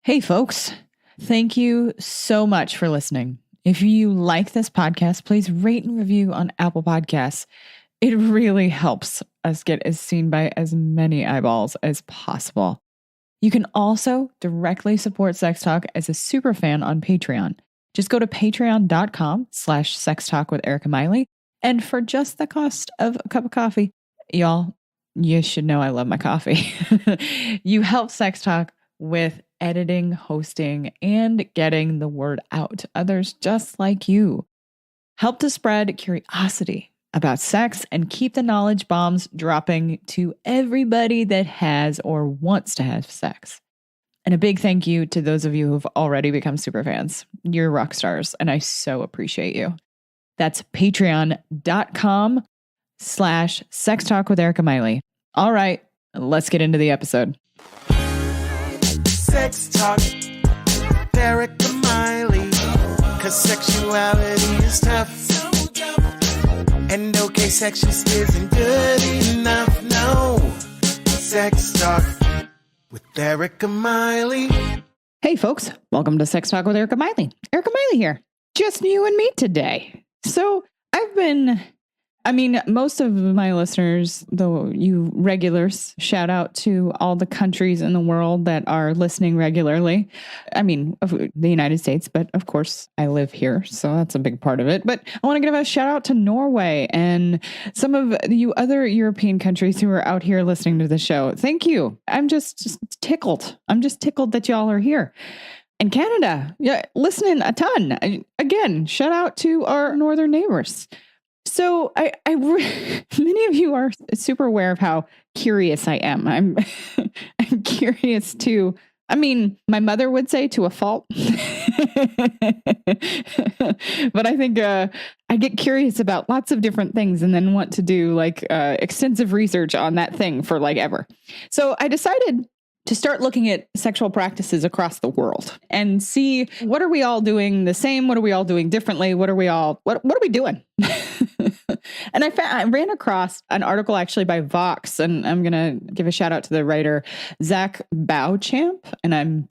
Hey, folks. Thank you so much for listening. If you like this podcast, please rate and review on Apple Podcasts. It really helps us get seen by as many eyeballs as possible. You can also directly support Sex Talk as a super fan on Patreon. Just go to patreon.com/Sex Talk with Erica Miley. And for just the cost of a cup of coffee, y'all, you should know I love my coffee. You help Sex Talk with editing, hosting, and getting the word out to others just like you. Help to spread curiosity about sex and keep the knowledge bombs dropping to everybody that has or wants to have sex. And a big thank you to those of you who've already become super fans. You're rock stars, and I so appreciate you. That's patreon.com/Sex Talk with Erica Miley. All right, let's get into the episode. Sex Talk, Erica Miley, 'cause sexuality is tough. And okay, sex just isn't good enough, no. Sex Talk with Erica Miley. Hey folks, welcome to Sex Talk with Erica Miley. Erica Miley here. Just you and me today. So most of my listeners, though you regulars, shout out to all the countries in the world that are listening regularly. Of the United States, but of course I live here, so that's a big part of it. But I want to give a shout out to Norway and some of you other European countries who are out here listening to the show. Thank you. I'm just tickled. I'm just tickled that y'all are here. And Canada, yeah, listening a ton. Again, shout out to our northern neighbors. So many of you are super aware of how curious I am. I'm curious too. My mother would say to a fault, but I think I get curious about lots of different things and then want to do extensive research on that thing for ever. So I decided to start looking at sexual practices across the world and see what are we all doing the same? What are we all doing differently? What are we doing? And I ran across an article actually by Vox, and I'm going to give a shout out to the writer, Zach Beauchamp, and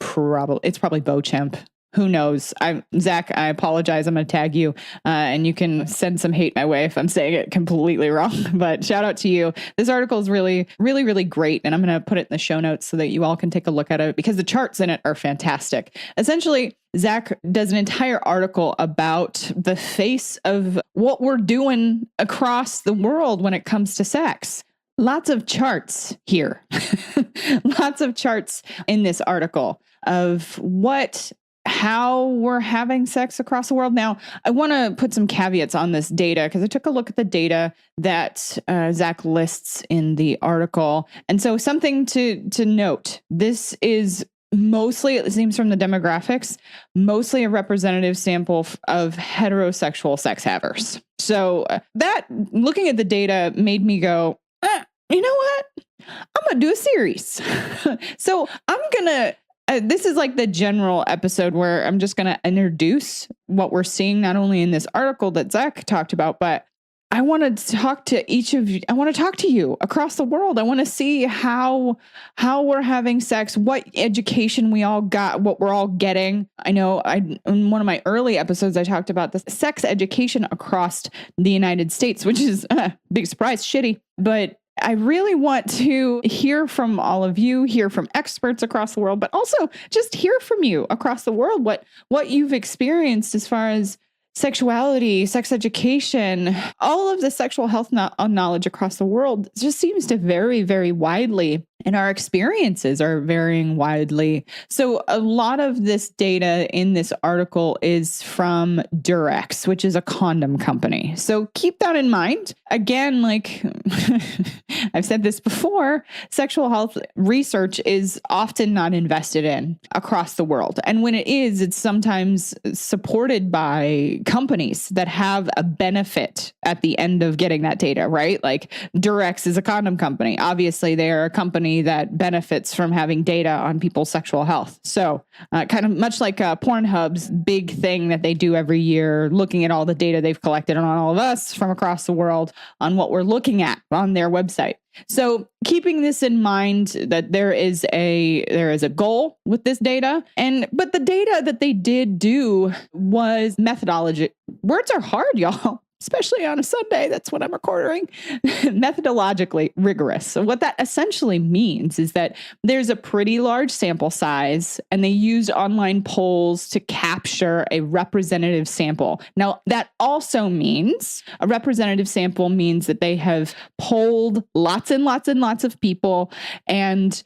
it's probably Beauchamp. Who knows? Zach, I apologize. I'm going to tag you and you can send some hate my way if I'm saying it completely wrong. But shout out to you. This article is really, really, really great. And I'm going to put it in the show notes so that you all can take a look at it because the charts in it are fantastic. Essentially, Zach does an entire article about the face of what we're doing across the world when it comes to sex. Lots of charts here. Lots of charts in this article of how we're having sex across the world. Now, I want to put some caveats on this data because I took a look at the data that Zach lists in the article. And so something to note, this is mostly, it seems from the demographics, mostly a representative sample of heterosexual sex havers. So that, looking at the data, made me go, you know what? I'm going to do a series. So I'm going to this is like the general episode where I'm just going to introduce what we're seeing, not only in this article that Zach talked about, but I want to talk to each of you. I want to talk to you across the world. I want to see how we're having sex, what education we all got, what we're all getting. I know in one of my early episodes, I talked about the sex education across the United States, which is big surprise, shitty, but I really want to hear from all of you, hear from experts across the world, but also just hear from you across the world, what you've experienced as far as sexuality, sex education, all of the sexual health knowledge across the world just seems to vary very widely, and our experiences are varying widely. So a lot of this data in this article is from Durex, which is a condom company. So keep that in mind. Again, like I've said this before, sexual health research is often not invested in across the world. And when it is, it's sometimes supported by companies that have a benefit at the end of getting that data, right? Like Durex is a condom company. Obviously, they are a company that benefits from having data on people's sexual health. So kind of much like Pornhub's big thing that they do every year, looking at all the data they've collected on all of us from across the world on what we're looking at on their website. So keeping this in mind that there is a goal with this data, but the data that they did do was methodology. Words are hard, y'all. Especially on a Sunday, that's when I'm recording, methodologically rigorous. So what that essentially means is that there's a pretty large sample size and they used online polls to capture a representative sample. Now, that also means a representative sample means that they have polled lots and lots and lots of people, and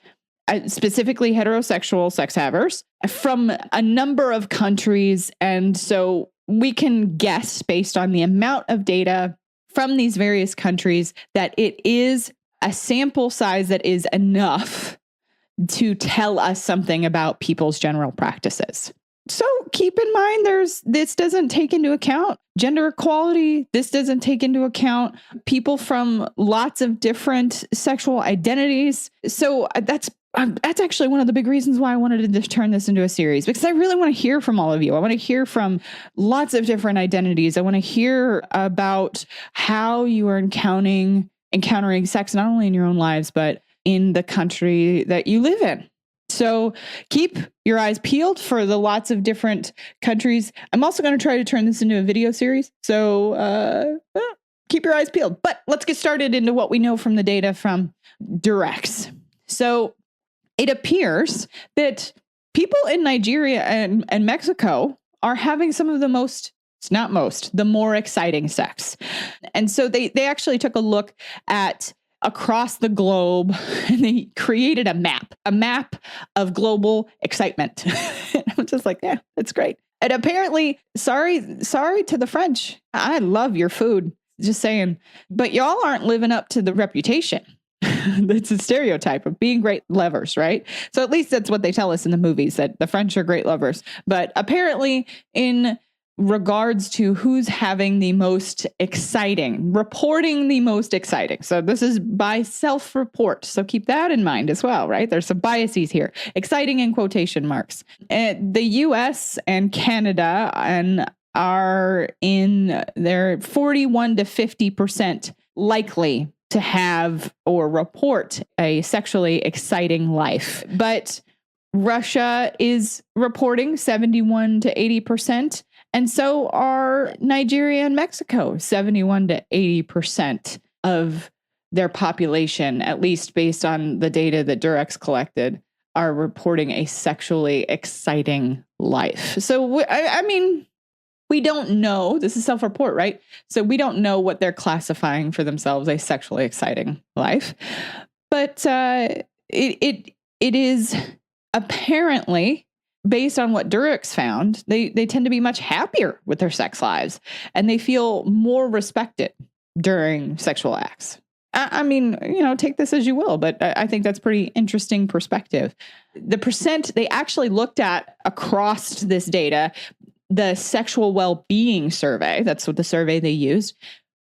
specifically heterosexual sex havers from a number of countries. And so we can guess based on the amount of data from these various countries that it is a sample size that is enough to tell us something about people's general practices. So keep in mind, this doesn't take into account gender equality. This doesn't take into account people from lots of different sexual identities. So that's actually one of the big reasons why I wanted to turn this into a series, because I really want to hear from all of you. I want to hear from lots of different identities. I want to hear about how you are encountering sex, not only in your own lives, but in the country that you live in. So keep your eyes peeled for the lots of different countries. I'm also going to try to turn this into a video series. So keep your eyes peeled. But let's get started into what we know from the data from Durex. So it appears that people in Nigeria and Mexico are having some of the the more exciting sex. And so they actually took a look at across the globe and they created a map of global excitement. I'm just like, yeah, that's great. And apparently, sorry to the French. I love your food, just saying, but y'all aren't living up to the reputation. That's a stereotype of being great lovers, right? So at least that's what they tell us in the movies, that the French are great lovers. But apparently in regards to who's having the most exciting, reporting the most exciting. So this is by self-report. So keep that in mind as well, right? There's some biases here. Exciting in quotation marks. The US and Canada are in their 41 to 50% likely to have or report a sexually exciting life. But Russia is reporting 71 to 80%. And so are Nigeria and Mexico, 71 to 80% of their population, at least based on the data that Durex collected, are reporting a sexually exciting life. So, I mean, we don't know. This is self-report, right? So we don't know what they're classifying for themselves a sexually exciting life. But it is apparently, based on what Durex found, they tend to be much happier with their sex lives and they feel more respected during sexual acts. I mean, take this as you will, but I think that's pretty interesting perspective. The percent they actually looked at across this data, the sexual well-being survey, that's what the survey they used,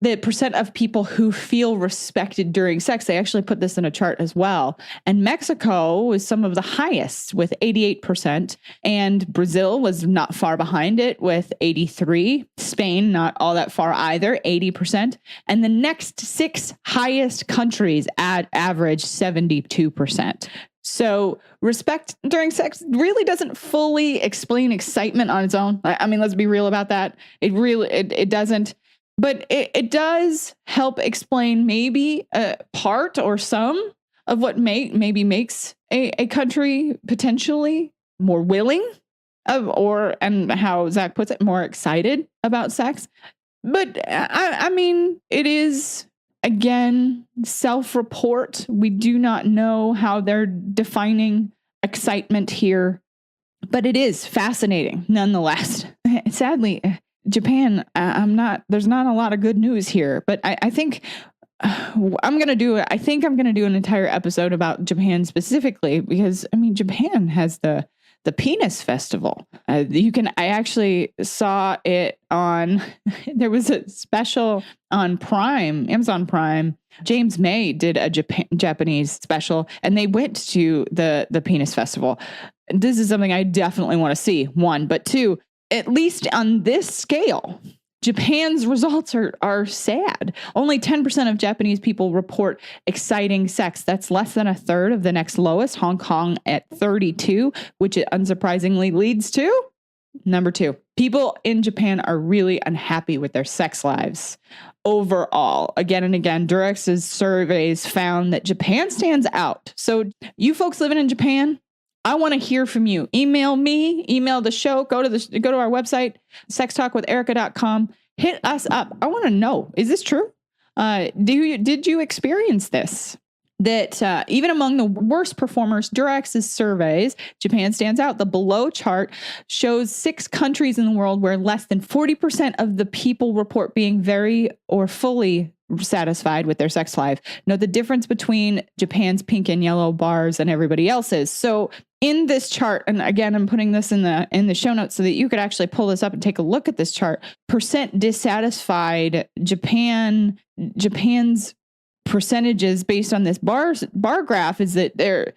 the percent of people who feel respected during sex, they actually put this in a chart as well. And Mexico was some of the highest with 88%. And Brazil was not far behind it with 83%. Spain, not all that far either, 80%. And the next 6 highest countries at average 72%. So respect during sex really doesn't fully explain excitement on its own. I mean, let's be real about that. It doesn't. But it does help explain maybe a part or some of what maybe makes a country potentially more willing and how Zach puts it, more excited about sex. But I mean, it is, again, self-report. We do not know how they're defining excitement here, but it is fascinating nonetheless. Sadly, Japan, there's not a lot of good news here, but I think I'm going to do an entire episode about Japan specifically, because I mean, Japan has the penis festival. I actually saw it on, there was a special on Prime, Amazon Prime. James May did a Japanese special and they went to the penis festival. This is something I definitely want to see, one, but two, at least on this scale, Japan's results are sad. Only 10% of Japanese people report exciting sex. That's less than a third of the next lowest, Hong Kong at 32, which it unsurprisingly leads to number 2. People in Japan are really unhappy with their sex lives. Overall, again and again, Durex's surveys found that Japan stands out. So you folks living in Japan, I want to hear from you. Email me, email the show, go to our website, sextalkwitherica.com. Hit us up. I want to know, is this true? Did you experience this? That even among the worst performers, Durex's surveys, Japan stands out. The below chart shows 6 countries in the world where less than 40% of the people report being very or fully satisfied with their sex life. Note the difference between Japan's pink and yellow bars and everybody else's. So in this chart, and again, I'm putting this in the show notes so that you could actually pull this up and take a look at this chart. Percent dissatisfied, Japan's percentages based on this bar graph is that they're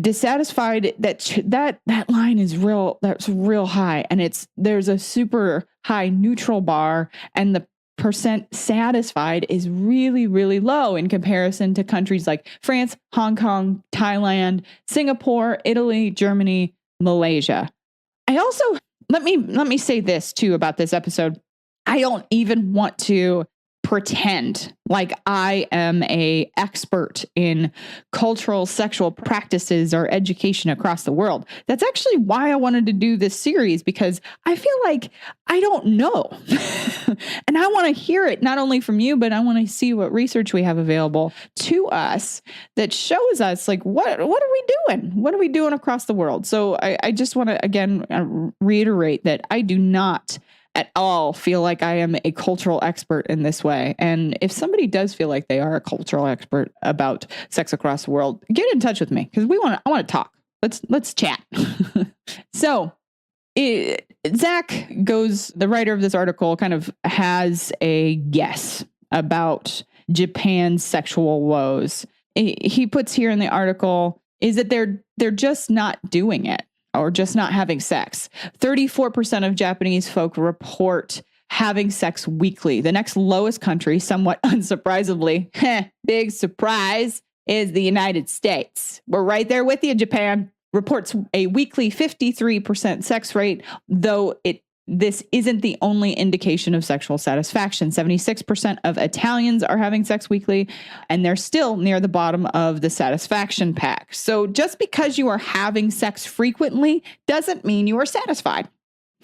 dissatisfied. That line is that's real high, and there's a super high neutral bar, and the percent satisfied is really, really low in comparison to countries like France, Hong Kong, Thailand, Singapore, Italy, Germany, Malaysia. I also, let me say this too about this episode. I don't even want to pretend like I am an expert in cultural sexual practices or education across the world. That's actually why I wanted to do this series, because I feel like I don't know. And I want to hear it not only from you, but I want to see what research we have available to us that shows us like, what are we doing? What are we doing across the world? So I just want to, again, reiterate that I do not at all feel like I am a cultural expert in this way. And if somebody does feel like they are a cultural expert about sex across the world, get in touch with me, because I want to talk. Let's chat. So Zach goes, the writer of this article, kind of has a guess about Japan's sexual woes. He puts here in the article is that they're just not doing it, or just not having sex. 34% of Japanese folk report having sex weekly. The next lowest country, somewhat unsurprisingly, big surprise, is the United States. We're right there with you, Japan. Reports a weekly 53% sex rate, though this isn't the only indication of sexual satisfaction. 76% of Italians are having sex weekly, and they're still near the bottom of the satisfaction pack. So just because you are having sex frequently doesn't mean you are satisfied.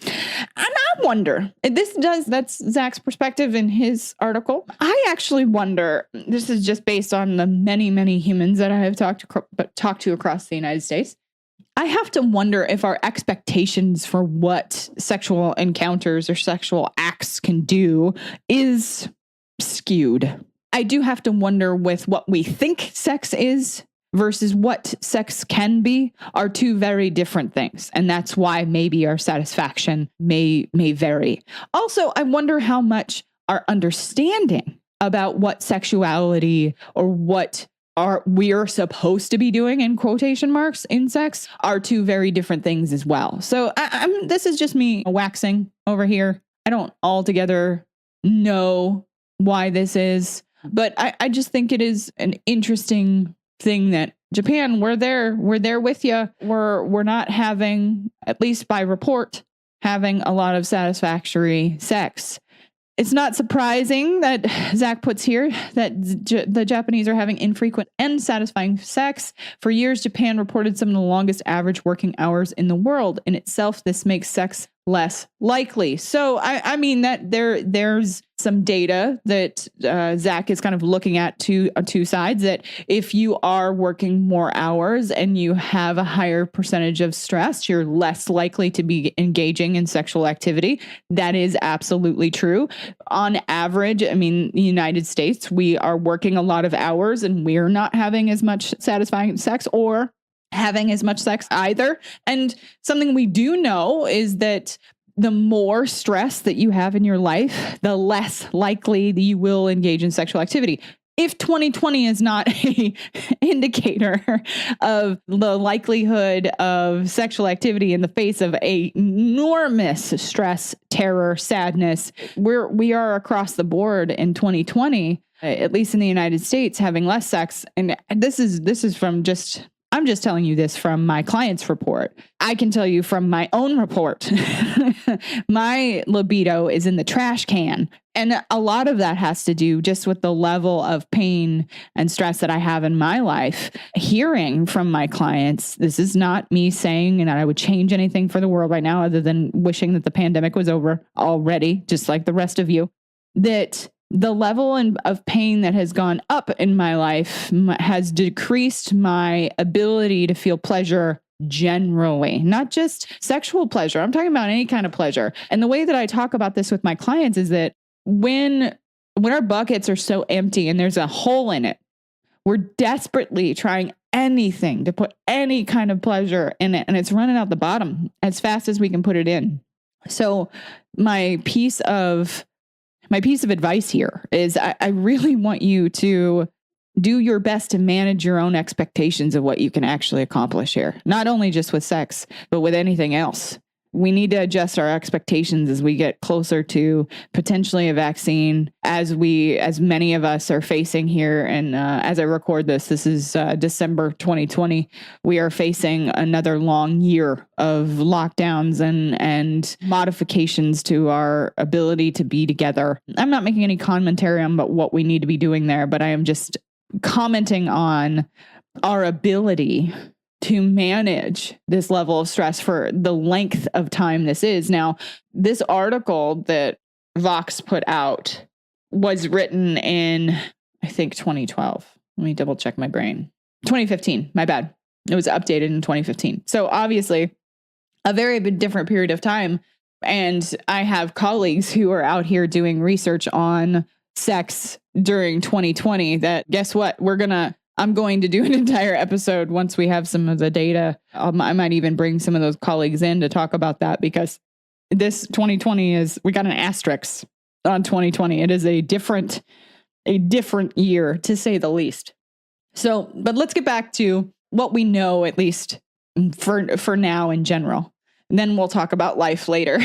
And I wonder, that's Zach's perspective in his article. I actually wonder, this is just based on the many, many humans that I have talked to across the United States. I have to wonder if our expectations for what sexual encounters or sexual acts can do is skewed. I do have to wonder with what we think sex is versus what sex can be are two very different things. And that's why maybe our satisfaction may vary. Also, I wonder how much our understanding about what sexuality or what we're supposed to be doing in quotation marks in sex are two very different things as well. So this is just me waxing over here. I don't altogether know why this is, but I just think it is an interesting thing that Japan, we're there with you. We're not having, at least by report, having a lot of satisfactory sex. It's not surprising that Zach puts here that the Japanese are having infrequent and satisfying sex. For years, Japan reported some of the longest average working hours in the world. In itself, this makes sex less likely. So, I mean that there's some data that Zach is kind of looking at on two sides, that if you are working more hours and you have a higher percentage of stress, you're less likely to be engaging in sexual activity. That is absolutely true. On average, I mean, the United States, we are working a lot of hours and we're not having as much satisfying sex or having as much sex either. And something we do know is that the more stress that you have in your life, the less likely that you will engage in sexual activity. if 2020 is not a indicator of the likelihood of sexual activity in the face of a enormous stress, terror, sadness, we are across the board in 2020, at least in the United States, having less sex. And this is from just, I'm just telling you this from my client's report. I can tell you from my own report, my libido is in the trash can. And a lot of that has to do just with the level of pain and stress that I have in my life. Hearing from my clients, this is not me saying that I would change anything for the world right now, other than wishing that the pandemic was over already, just like the rest of you, that the level of pain that has gone up in my life has decreased my ability to feel pleasure generally, not just sexual pleasure. I'm talking about any kind of pleasure. And the way that I talk about this with my clients is that when our buckets are so empty and there's a hole in it, we're desperately trying anything to put any kind of pleasure in it, and it's running out the bottom as fast as we can put it in. So my piece of advice here is I really want you to do your best to manage your own expectations of what you can actually accomplish here, not only just with sex, but with anything else. We need to adjust our expectations as we get closer to potentially a vaccine, as many of us are facing here. And as I record this is December 2020. We are facing another long year of lockdowns and modifications to our ability to be together. I'm not making any commentary on what we need to be doing there, but I am just commenting on our ability to manage this level of stress for the length of time this is. Now, this article that Vox put out was written in, I think, 2012. Let me double check my brain. 2015, my bad. It was updated in 2015. So obviously, a very different period of time. And I have colleagues who are out here doing research on sex during 2020 that, guess what? I'm going to do an entire episode once we have some of the data. I might even bring some of those colleagues in to talk about that, because this 2020 we got an asterisk on 2020. It is a different year, to say the least. So, but let's get back to what we know, at least for now in general. And then we'll talk about life later,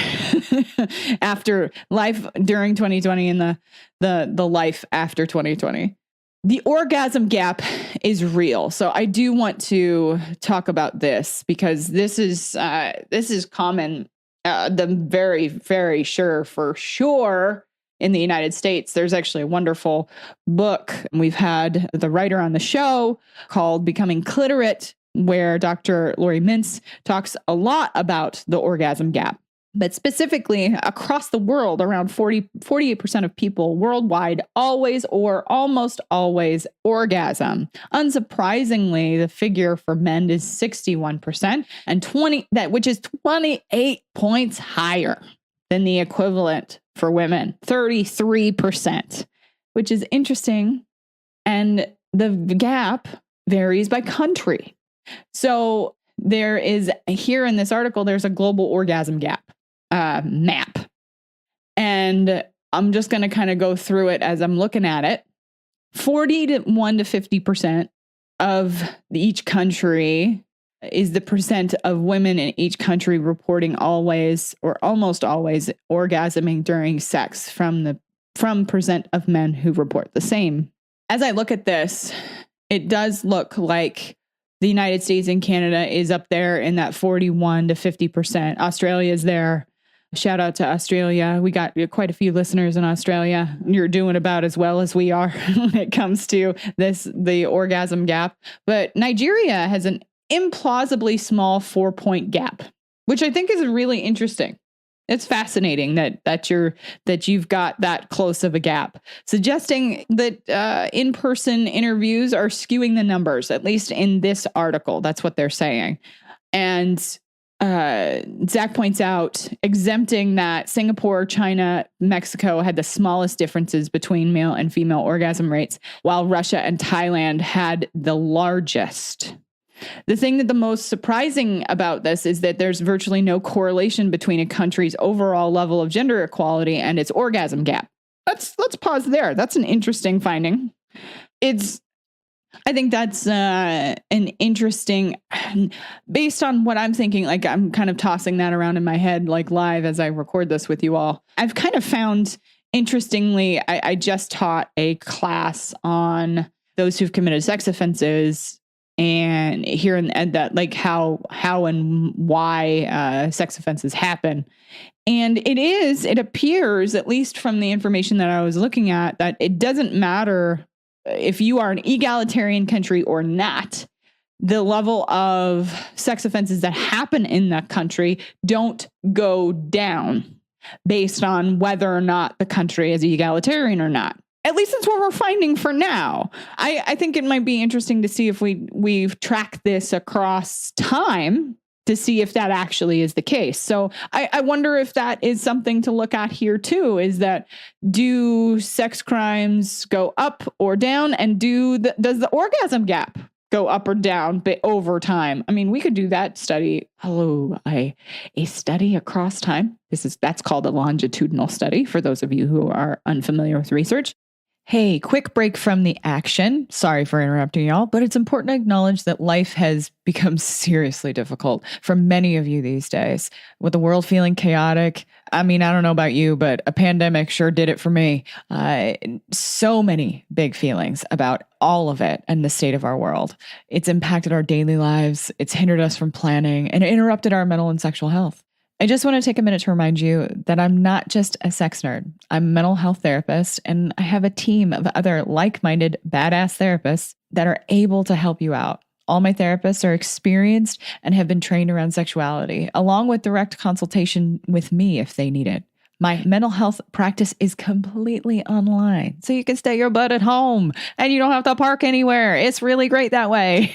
after life during 2020 and the life after 2020. The orgasm gap is real. So I do want to talk about this, because this is common. The very, very for sure in the United States. There's actually a wonderful book. We've had the writer on the show called Becoming Cliterate, where Dr. Lori Mintz talks a lot about the orgasm gap. But specifically across the world, around 48% of people worldwide always or almost always orgasm. Unsurprisingly, the figure for men is 61%, which is 28 points higher than the equivalent for women, 33%, which is interesting. And the gap varies by country. So there is, here in this article, there's a global orgasm gap map. And I'm just going to kind of go through it as I'm looking at it. 41 to 50% of each country is the percent of women in each country reporting always or almost always orgasming during sex from percent of men who report the same. As I look at this, it does look like the United States and Canada is up there in that 41 to 50%. Australia is there. Shout out to Australia. We got quite a few listeners in Australia. You're doing about as well as we are when it comes to the orgasm gap. But Nigeria has an implausibly small 4-point gap, which I think is really interesting. It's fascinating that you've got that close of a gap, suggesting that in-person interviews are skewing the numbers, at least in this article. That's what they're saying. And Zach points out, exempting that Singapore, China, Mexico had the smallest differences between male and female orgasm rates, while Russia and Thailand had the largest. The thing that the most surprising about this is that there's virtually no correlation between a country's overall level of gender equality and its orgasm gap. Let's pause there. That's an interesting finding. I think that's an interesting, based on what I'm thinking, like I'm kind of tossing that around in my head, like live as I record this with you all. I've kind of found, interestingly, I just taught a class on those who've committed sex offenses and here and that, like how and why sex offenses happen. And it appears, at least from the information that I was looking at, that it doesn't matter if you are an egalitarian country or not, the level of sex offenses that happen in that country don't go down based on whether or not the country is egalitarian or not. At least that's what we're finding for now. I think it might be interesting to see if we've tracked this across time to see if that actually is the case. So I wonder if that is something to look at here too, is that do sex crimes go up or down? And does the orgasm gap go up or down over time? I mean, we could do that study. A study across time. That's called a longitudinal study for those of you who are unfamiliar with research. Hey, quick break from the action. Sorry for interrupting y'all, but it's important to acknowledge that life has become seriously difficult for many of you these days. With the world feeling chaotic, I mean, I don't know about you, but a pandemic sure did it for me. So many big feelings about all of it and the state of our world. It's impacted our daily lives. It's hindered us from planning and interrupted our mental and sexual health. I just want to take a minute to remind you that I'm not just a sex nerd. I'm a mental health therapist, and I have a team of other like-minded, badass therapists that are able to help you out. All my therapists are experienced and have been trained around sexuality, along with direct consultation with me if they need it. My mental health practice is completely online, so you can stay your butt at home and you don't have to park anywhere. It's really great that way.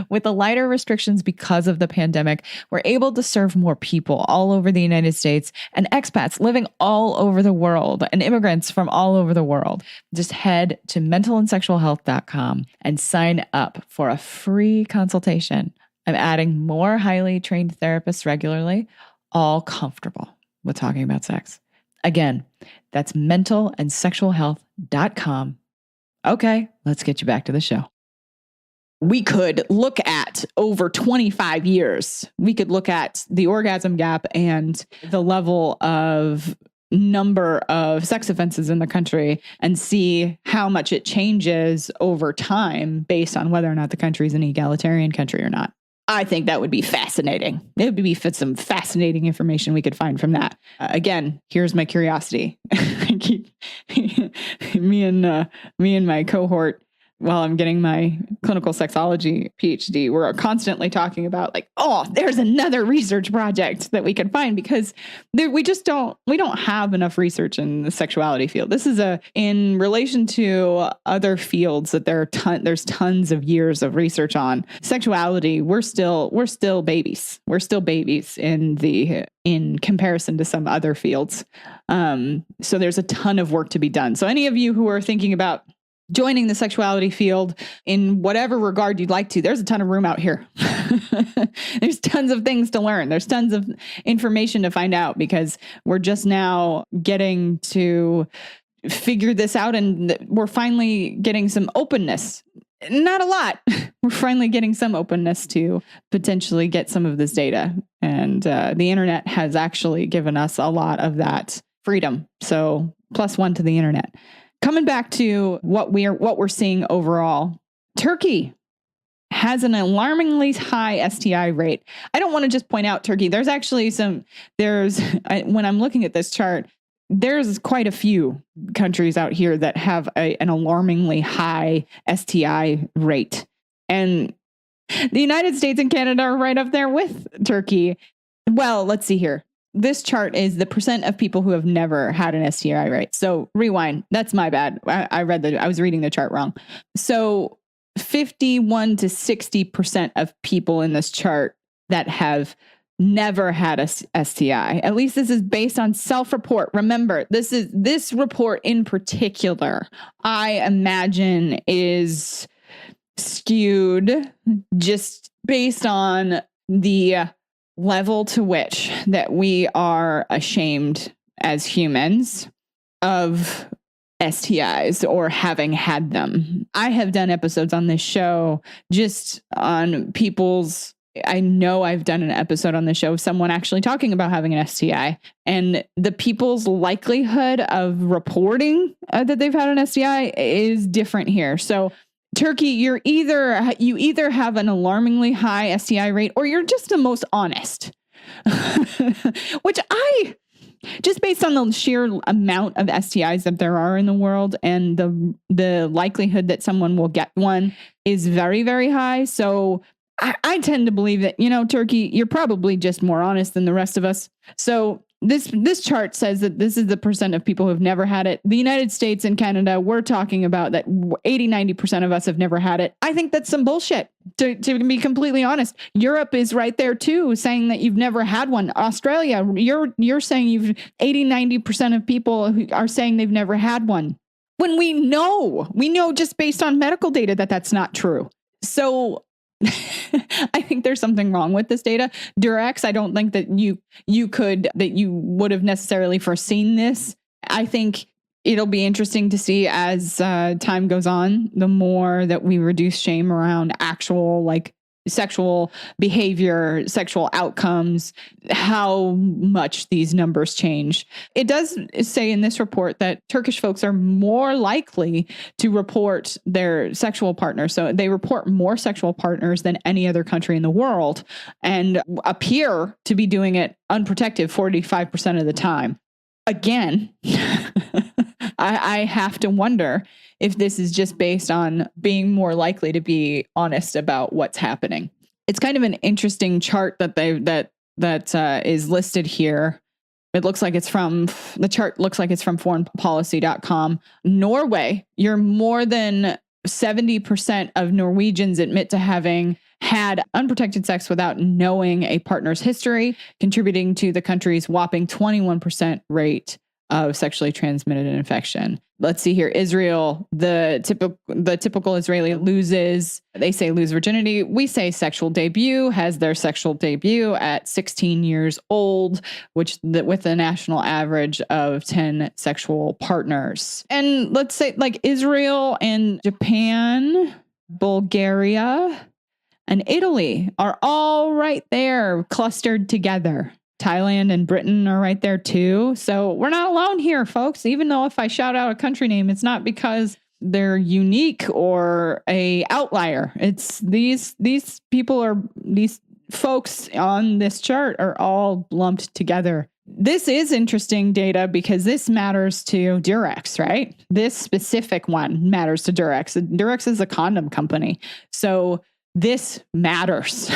With the lighter restrictions because of the pandemic, we're able to serve more people all over the United States and expats living all over the world and immigrants from all over the world. Just head to mentalandsexualhealth.com and sign up for a free consultation. I'm adding more highly trained therapists regularly, all comfortable with talking about sex. Again, that's mentalandsexualhealth.com. Okay, let's get you back to the show. We could look at over 25 years. We could look at the orgasm gap and the level of number of sex offenses in the country and see how much it changes over time based on whether or not the country is an egalitarian country or not. I think that would be fascinating. It would be some fascinating information we could find from that. Again, here's my curiosity. I keep me and my cohort, while I'm getting my clinical sexology PhD, we're constantly talking about like, oh, there's another research project that we could find because we don't have enough research in the sexuality field. This is in relation to other fields that there's tons of years of research on sexuality. We're still babies. We're still babies in comparison to some other fields. So there's a ton of work to be done. So any of you who are thinking about joining the sexuality field in whatever regard you'd like to, there's a ton of room out here. There's tons of things to learn. There's tons of information to find out because we're just now getting to figure this out and we're finally getting some openness. Not a lot. We're finally getting some openness to potentially get some of this data. And the internet has actually given us a lot of that freedom. So +1 to the internet. Coming back to what we're seeing overall, Turkey has an alarmingly high STI rate. I don't want to just point out Turkey. There's actually when I'm looking at this chart, there's quite a few countries out here that have an alarmingly high STI rate. And the United States and Canada are right up there with Turkey. Well, let's see here. This chart is the percent of people who have never had an STI rate. So rewind. That's my bad. I was reading the chart wrong. So 51 to 60% of people in this chart that have never had a STI. At least this is based on self-report. Remember, this report in particular, I imagine is skewed just based on the level to which that we are ashamed as humans of STIs or having had them. I have done episodes on this show just on people's. I know I've done an episode on the show of someone actually talking about having an STI, and the people's likelihood of reporting that they've had an STI is different here. So Turkey, you either have an alarmingly high STI rate or you're just the most honest, which just based on the sheer amount of STIs that there are in the world and the likelihood that someone will get one is very, very high. So I tend to believe that, Turkey, you're probably just more honest than the rest of us. So this chart says that this is the percent of people who've never had it. The United States and Canada, we're talking about that 80-90% of us have never had it. I think that's some bullshit, to be completely honest. Europe is right there too, saying that you've never had one. Australia, you're saying 80-90% of people who are saying they've never had one. When we know just based on medical data that that's not true. So I think there's something wrong with this data. Durex, I don't think that you would have necessarily foreseen this. I think it'll be interesting to see as time goes on, the more that we reduce shame around actual sexual behavior, sexual outcomes, how much these numbers change. It does say in this report that Turkish folks are more likely to report their sexual partners. So they report more sexual partners than any other country in the world and appear to be doing it unprotected 45% of the time. Again, I have to wonder if this is just based on being more likely to be honest about what's happening. It's kind of an interesting chart that is listed here. The chart looks like it's from foreignpolicy.com. Norway, you're more than 70% of Norwegians admit to having had unprotected sex without knowing a partner's history, contributing to the country's whopping 21% rate of sexually transmitted infection. Let's see here. Israel, the typical Israeli lose virginity. We say sexual debut, has their sexual debut at 16 years old, with a national average of 10 sexual partners. And let's say Israel and Japan, Bulgaria, and Italy are all right there clustered together. Thailand and Britain are right there too. So we're not alone here, folks. Even though if I shout out a country name, it's not because they're unique or a outlier. It's these folks on this chart are all lumped together. This is interesting data because this matters to Durex, right? This specific one matters to Durex. Durex is a condom company. So this matters.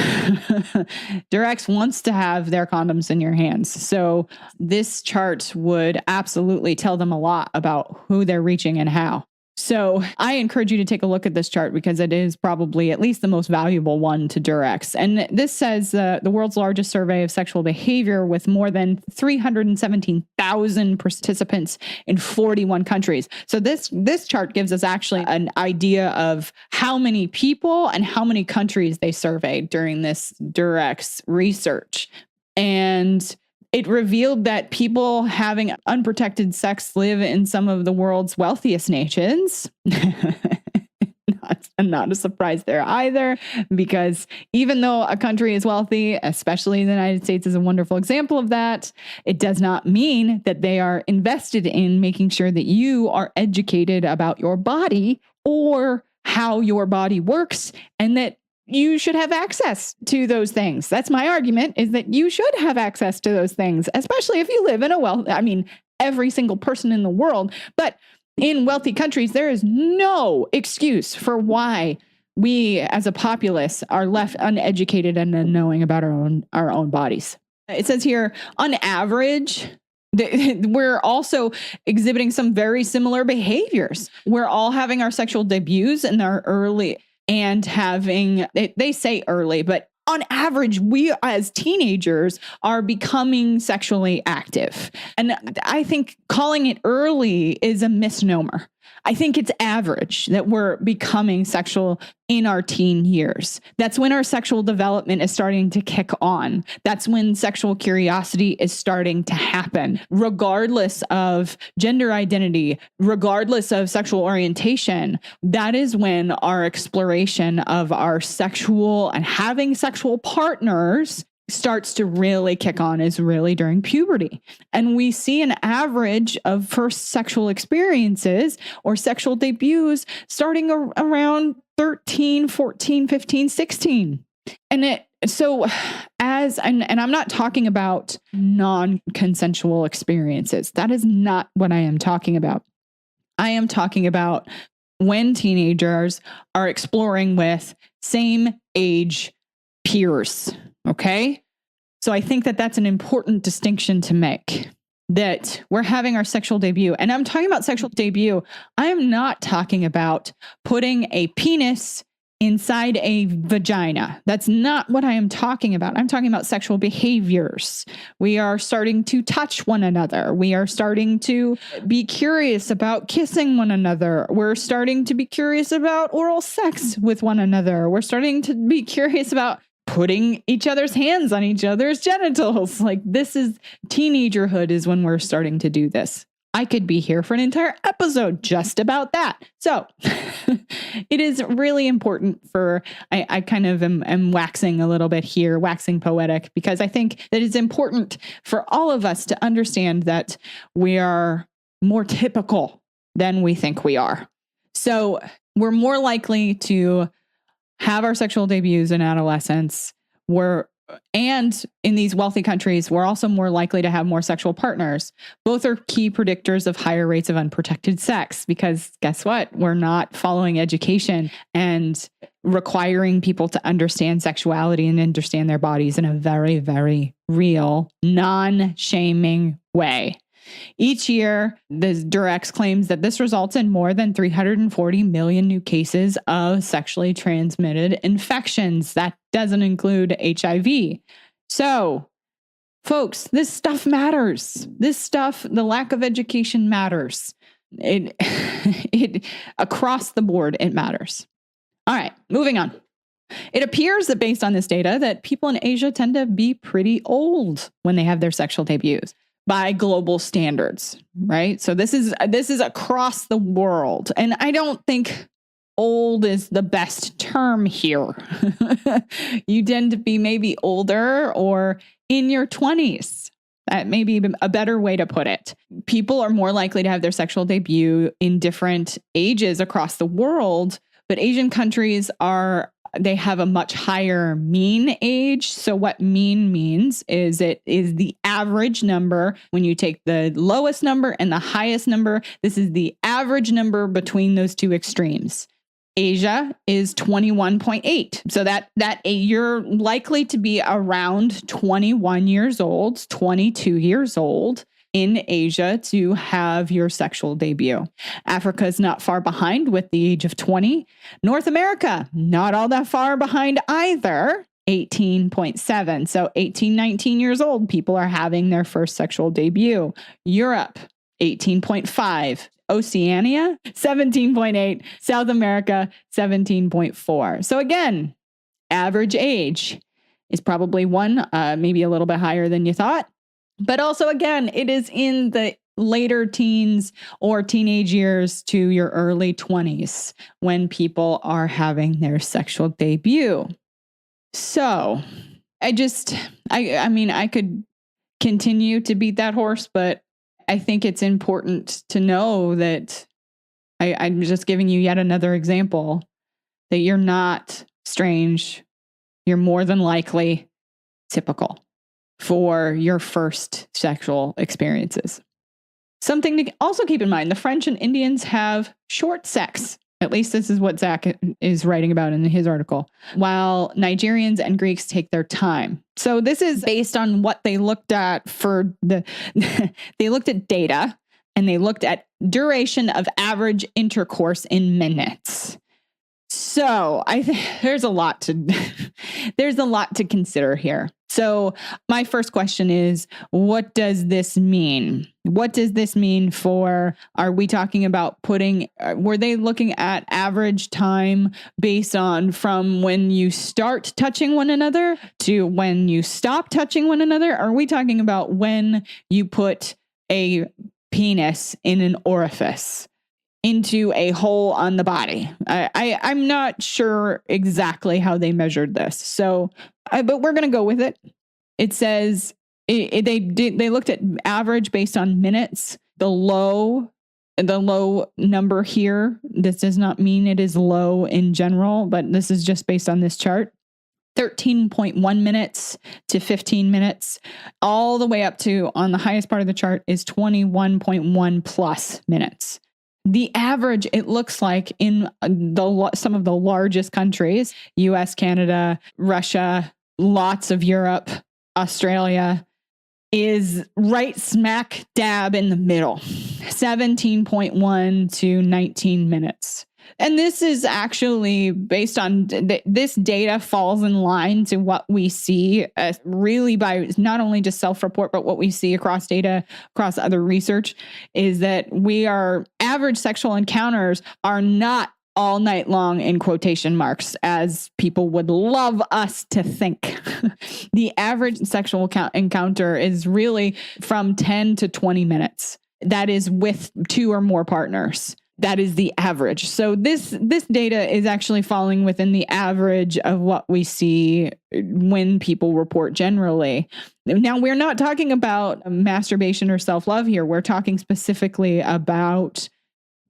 Durex wants to have their condoms in your hands. So this chart would absolutely tell them a lot about who they're reaching and how. So I encourage you to take a look at this chart because it is probably at least the most valuable one to Durex. And this says the world's largest survey of sexual behavior with more than 317,000 participants in 41 countries. So this chart gives us actually an idea of how many people and how many countries they surveyed during this Durex research. And it revealed that people having unprotected sex live in some of the world's wealthiest nations. Not a surprise there either, because even though a country is wealthy, especially the United States is a wonderful example of that, it does not mean that they are invested in making sure that you are educated about your body or how your body works, and that you should have access to those things. That's my argument, is that you should have access to those things, especially if you live in every single person in the world. But in wealthy countries, there is no excuse for why we as a populace are left uneducated and unknowing about our own bodies. It says here, on average, we're also exhibiting some very similar behaviors. We're all having our sexual debuts in our early and having, they say early, but on average, we as teenagers are becoming sexually active. And I think calling it early is a misnomer. I think it's average that we're becoming in our teen years. That's when our sexual development is starting to kick on. That's when sexual curiosity is starting to happen, regardless of gender identity, regardless of sexual orientation. That is when our exploration of our sexual and having sexual partners starts to really kick on, is really during puberty. And we see an average of first sexual experiences or sexual debuts starting around 13, 14, 15, 16. And I'm not talking about non-consensual experiences. That is not what I am talking about. I am talking about when teenagers are exploring with same age peers. Okay. So I think that that's an important distinction to make, that we're having our sexual debut. And I'm talking about sexual debut. I am not talking about putting a penis inside a vagina. That's not what I am talking about. I'm talking about sexual behaviors. We are starting to touch one another. We are starting to be curious about kissing one another. We're starting to be curious about oral sex with one another. We're starting to be curious about putting each other's hands on each other's genitals. Like, this is teenagerhood is when we're starting to do this. I could be here for an entire episode just about that. So it is really important I kind of am waxing a little bit here, waxing poetic, because I think that it's important for all of us to understand that we are more typical than we think we are. So we're more likely to have our sexual debuts in adolescence. And in these wealthy countries, we're also more likely to have more sexual partners. Both are key predictors of higher rates of unprotected sex, because guess what? We're not following education and requiring people to understand sexuality and understand their bodies in a very, very real, non-shaming way. Each year, the Durex claims that this results in more than 340 million new cases of sexually transmitted infections. That doesn't include HIV. So, folks, this stuff matters. The lack of education matters. It across the board, it matters. All right, moving on. It appears that based on this data, that people in Asia tend to be pretty old when they have their sexual debuts by global standards, right? So this is across the world. And I don't think old is the best term here. You tend to be maybe older or in your 20s. That may be a better way to put it. People are more likely to have their sexual debut in different ages across the world, but Asian countries they have a much higher mean age. So what mean means is it is the average number. When you take the lowest number and the highest number, this is the average number between those two extremes. Asia is 21.8. So that you're likely to be around 21 years old, 22 years old in Asia to have your sexual debut. Africa is not far behind with the age of 20. North America, not all that far behind either, 18.7. So 18, 19 years old, people are having their first sexual debut. Europe, 18.5. Oceania, 17.8. South America, 17.4. So again, average age is probably maybe a little bit higher than you thought. But also, again, it is in the later teens or teenage years to your early 20s when people are having their sexual debut. So I could continue to beat that horse, but I think it's important to know that I'm just giving you yet another example that you're not strange. You're more than likely typical for your first sexual experiences. Something to also keep in mind, the French and Indians have short sex. At least this is what Zach is writing about in his article, while Nigerians and Greeks take their time. So this is based on what they looked at they looked at data and they looked at duration of average intercourse in minutes. So there's a lot to consider here. So my first question is, what does this mean? What does this mean are we talking about were they looking at average time based on from when you start touching one another to when you stop touching one another? Are we talking about when you put a penis in an orifice? Into a hole on the body. I'm not sure exactly how they measured this. So, but we're going to go with it. It says they looked at average based on minutes. The low number here, this does not mean it is low in general, but this is just based on this chart. 13.1 minutes to 15 minutes, all the way up to, on the highest part of the chart, is 21.1 plus minutes. The average, it looks like in some of the largest countries, US, Canada, Russia, lots of Europe, Australia, is right smack dab in the middle, 17.1 to 19 minutes. And this is actually based on this data falls in line to what we see really by not only just self-report, but what we see across data, across other research, is that average sexual encounters are not all night long in quotation marks, as people would love us to think. The average sexual encounter is really from 10 to 20 minutes. That is with 2 or more partners. That is the average. So this data is actually falling within the average of what we see when people report generally. Now, we're not talking about masturbation or self-love here. We're talking specifically about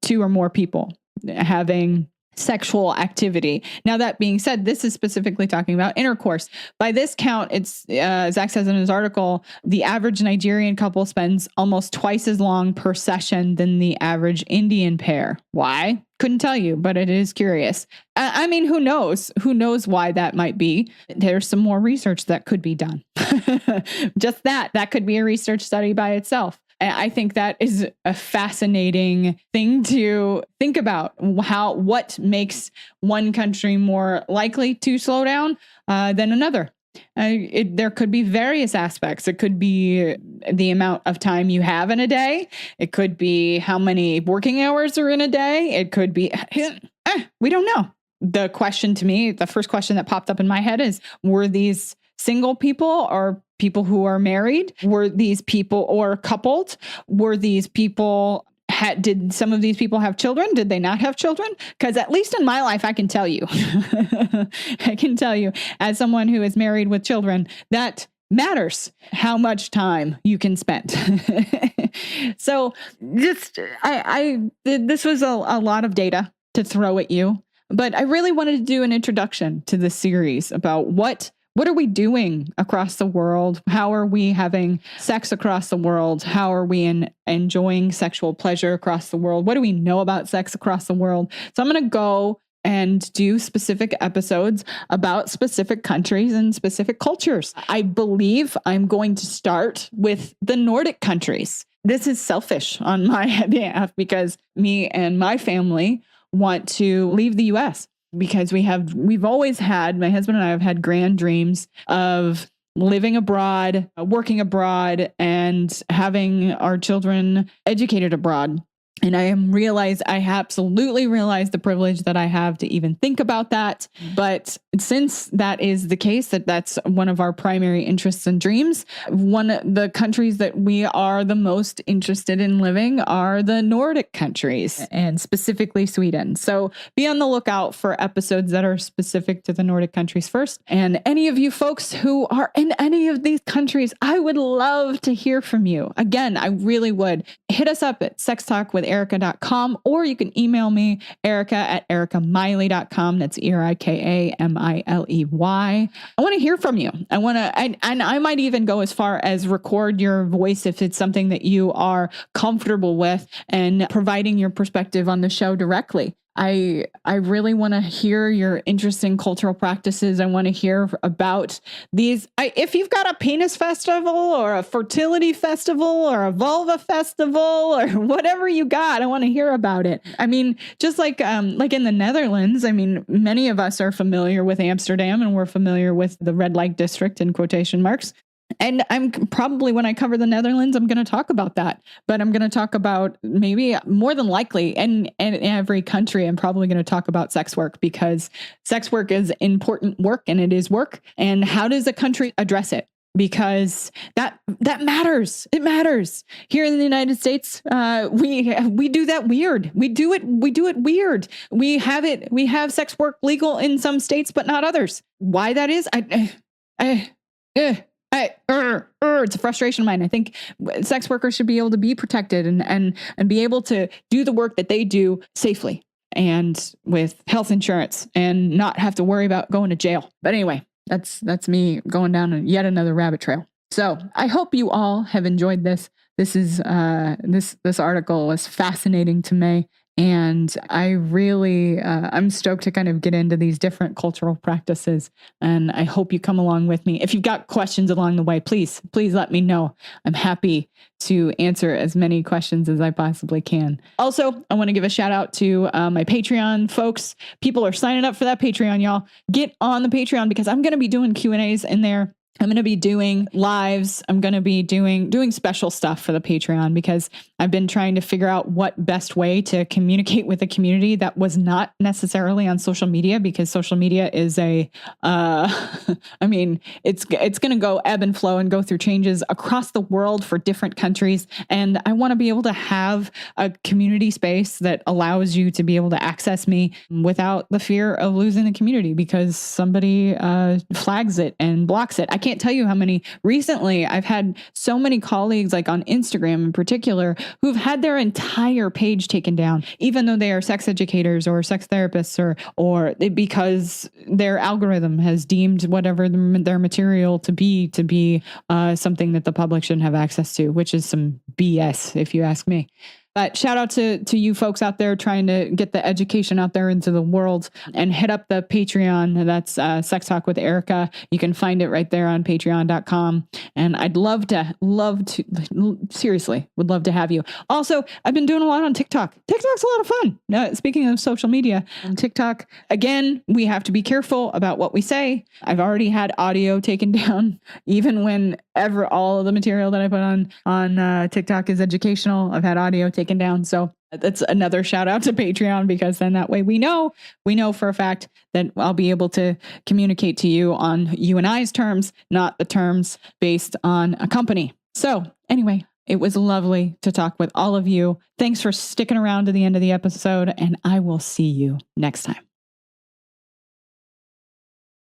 2 or more people having sexual activity. Now, that being said, this is specifically talking about intercourse. By this count, it's, Zach says in his article, the average Nigerian couple spends almost twice as long per session than the average Indian pair. Why? Couldn't tell you, but it is curious. I mean, who knows? Who knows why that might be? There's some more research that could be done. Just that could be a research study by itself. I think that is a fascinating thing to think about, what makes one country more likely to slow down than another. There could be various aspects. It could be the amount of time you have in a day. It could be how many working hours are in a day. It could be, we don't know. The question to me, the first question that popped up in my head is, were these single people or people who are married? Were these people or coupled? Were these people, did some of these people have children? Did they not have children? Because at least in my life, I can tell you, as someone who is married with children, that matters how much time you can spend. So this was a lot of data to throw at you, but I really wanted to do an introduction to this series about what are we doing across the world? How are we having sex across the world? How are we enjoying sexual pleasure across the world? What do we know about sex across the world? So I'm going to go and do specific episodes about specific countries and specific cultures. I believe I'm going to start with the Nordic countries. This is selfish on my behalf because me and my family want to leave the US. Because we've always had, my husband and I have had grand dreams of living abroad, working abroad, and having our children educated abroad. And I absolutely realize the privilege that I have to even think about that. But since that is the case, that's one of our primary interests and dreams, one of the countries that we are the most interested in living are the Nordic countries, and specifically Sweden. So be on the lookout for episodes that are specific to the Nordic countries first. And any of you folks who are in any of these countries, I would love to hear from you. Again, I really would. Hit us up at sextalkwitherica.com, or you can email me, erica@ericamiley.com. That's ERIKAMILEY. I want to hear from you. And I might even go as far as record your voice if it's something that you are comfortable with, and providing your perspective on the show directly. I really want to hear your interesting cultural practices. I want to hear about these. If you've got a penis festival or a fertility festival or a vulva festival or whatever you got, I want to hear about it. I mean, just like in the Netherlands, I mean, many of us are familiar with Amsterdam and we're familiar with the red light district in quotation marks. And I'm probably, when I cover the Netherlands, I'm going to talk about that, but I'm going to talk about maybe more than likely in every country, I'm probably going to talk about sex work, because sex work is important work and it is work. And how does a country address it? Because that matters. It matters. Here in the United States, we do that weird. We do it weird. We have sex work legal in some states, but not others. Why that is, it's a frustration of mine. I think sex workers should be able to be protected and be able to do the work that they do safely and with health insurance and not have to worry about going to jail. But anyway, that's me going down yet another rabbit trail. So I hope you all have enjoyed this. This is this article was fascinating to me. And I really, I'm stoked to kind of get into these different cultural practices. And I hope you come along with me. If you've got questions along the way, please let me know. I'm happy to answer as many questions as I possibly can. Also, I want to give a shout out to my Patreon folks. People are signing up for that Patreon, y'all. Get on the Patreon because I'm going to be doing Q&As in there. I'm going to be doing lives. I'm going to be doing special stuff for the Patreon because I've been trying to figure out what best way to communicate with the community that was not necessarily on social media, because social media is I mean, it's going to go ebb and flow and go through changes across the world for different countries. And I want to be able to have a community space that allows you to be able to access me without the fear of losing the community because somebody flags it and blocks it. I can't tell you how many recently I've had so many colleagues, like on Instagram in particular, who've had their entire page taken down, even though they are sex educators or sex therapists or because their algorithm has deemed whatever their material to be something that the public shouldn't have access to, which is some BS, if you ask me. But shout out to you folks out there trying to get the education out there into the world, and hit up the Patreon. That's Sex Talk with Erica. You can find it right there on patreon.com. And I'd love to, seriously, would love to have you. Also, I've been doing a lot on TikTok. TikTok's a lot of fun. Speaking of social media, on TikTok, again, we have to be careful about what we say. I've already had audio taken down, even whenever all of the material that I put on TikTok is educational. I've had audio taken down. So that's another shout out to Patreon, because then that way we know for a fact that I'll be able to communicate to you on you and I's terms, not the terms based on a company. So anyway, it was lovely to talk with all of you. Thanks for sticking around to the end of the episode, and I will see you next time.